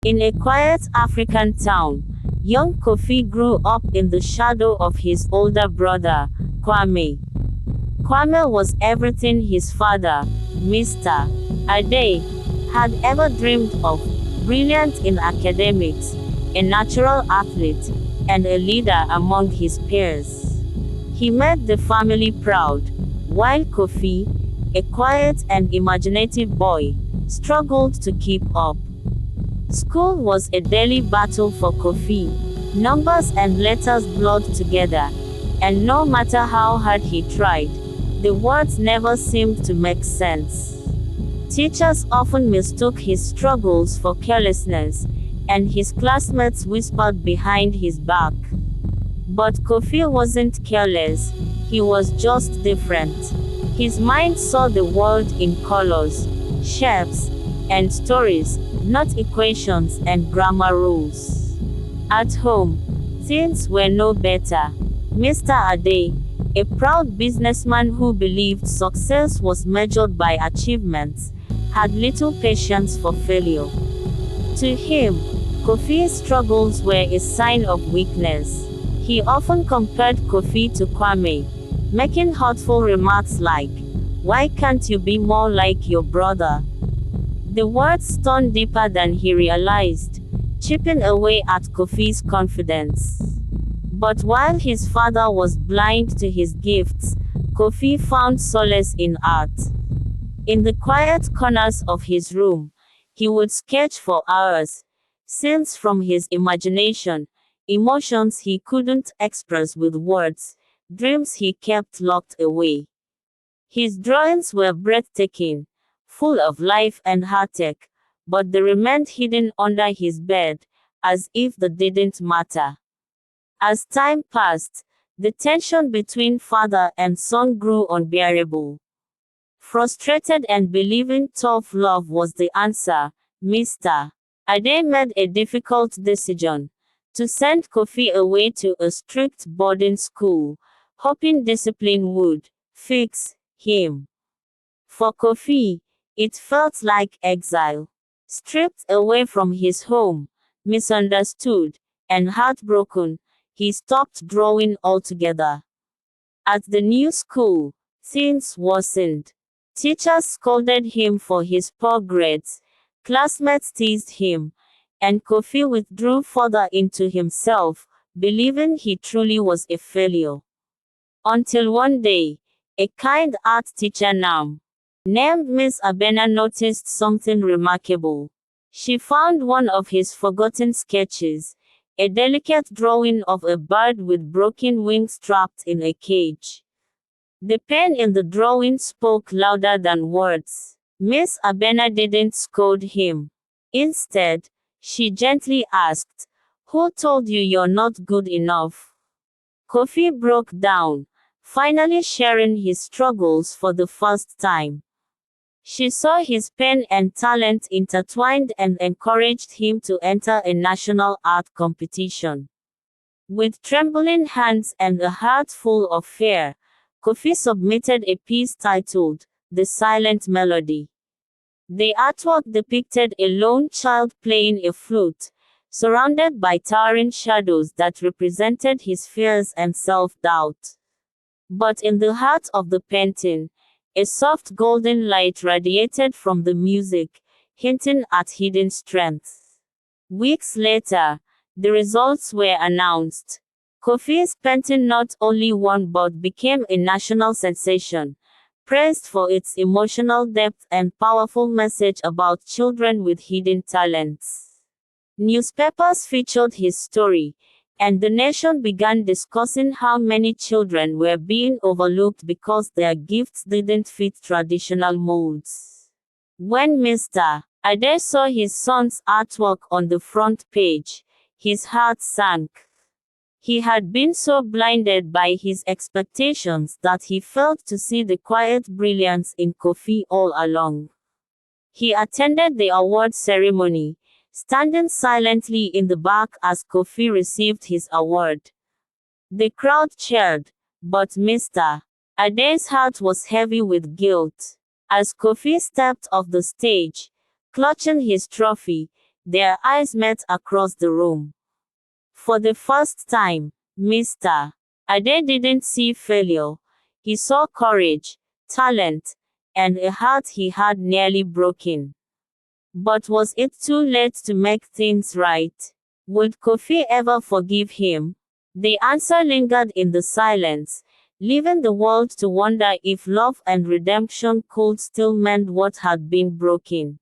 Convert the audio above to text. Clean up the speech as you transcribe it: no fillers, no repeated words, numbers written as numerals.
In a quiet African town, young Kofi grew up in the shadow of his older brother, Kwame. Kwame was everything his father, Mr. Ade, had ever dreamed of: brilliant in academics, a natural athlete, and a leader among his peers. He made the family proud, while Kofi, a quiet and imaginative boy, struggled to keep up. School was a daily battle for Kofi. Numbers and letters blurred together, and no matter how hard he tried, the words never seemed to make sense. Teachers often mistook his struggles for carelessness, and his classmates whispered behind his back. But Kofi wasn't careless, he was just different. His mind saw the world in colors, shapes, and stories, not equations and grammar rules. At home, things were no better. Mr. Ade, a proud businessman who believed success was measured by achievements, had little patience for failure. To him, Kofi's struggles were a sign of weakness. He often compared Kofi to Kwame, making hurtful remarks like, "Why can't you be more like your brother?" The words stung deeper than he realized, chipping away at Kofi's confidence. But while his father was blind to his gifts, Kofi found solace in art. In the quiet corners of his room, he would sketch for hours, scenes from his imagination, emotions he couldn't express with words, dreams he kept locked away. His drawings were breathtaking, full of life and heartache, but they remained hidden under his bed, as if they didn't matter. As time passed, the tension between father and son grew unbearable. Frustrated and believing tough love was the answer, Mr. Ade made a difficult decision: to send Kofi away to a strict boarding school, hoping discipline would fix him. For Kofi, it felt like exile. Stripped away from his home, misunderstood, and heartbroken, he stopped drawing altogether. At the new school, things worsened. Teachers scolded him for his poor grades, classmates teased him, and Kofi withdrew further into himself, believing he truly was a failure. Until one day, a kind art teacher named Miss Abena noticed something remarkable. She found one of his forgotten sketches, a delicate drawing of a bird with broken wings trapped in a cage. The pen in the drawing spoke louder than words. Miss Abena didn't scold him. Instead, she gently asked, "Who told you you're not good enough?" Kofi broke down, finally sharing his struggles for the first time. She saw his pen and talent intertwined and encouraged him to enter a national art competition. With trembling hands and a heart full of fear, Kofi submitted a piece titled, "The Silent Melody." The artwork depicted a lone child playing a flute, surrounded by towering shadows that represented his fears and self-doubt. But in the heart of the painting, a soft golden light radiated from the music, hinting at hidden strength. Weeks later, the results were announced. Kofi's painting not only won but became a national sensation, praised for its emotional depth and powerful message about children with hidden talents. Newspapers featured his story, and the nation began discussing how many children were being overlooked because their gifts didn't fit traditional molds. When Mr. Ade saw his son's artwork on the front page, his heart sank. He had been so blinded by his expectations that he failed to see the quiet brilliance in Kofi all along. He attended the award ceremony, standing silently in the back as Kofi received his award. The crowd cheered, but Mr. Ade's heart was heavy with guilt. As Kofi stepped off the stage, clutching his trophy, Their eyes met across the room. For the first time, Mr. Ade didn't see failure. He saw courage, talent, and a heart he had nearly broken. But was it too late to make things right? Would Kofi ever forgive him? The answer lingered in the silence, leaving the world to wonder if love and redemption could still mend what had been broken.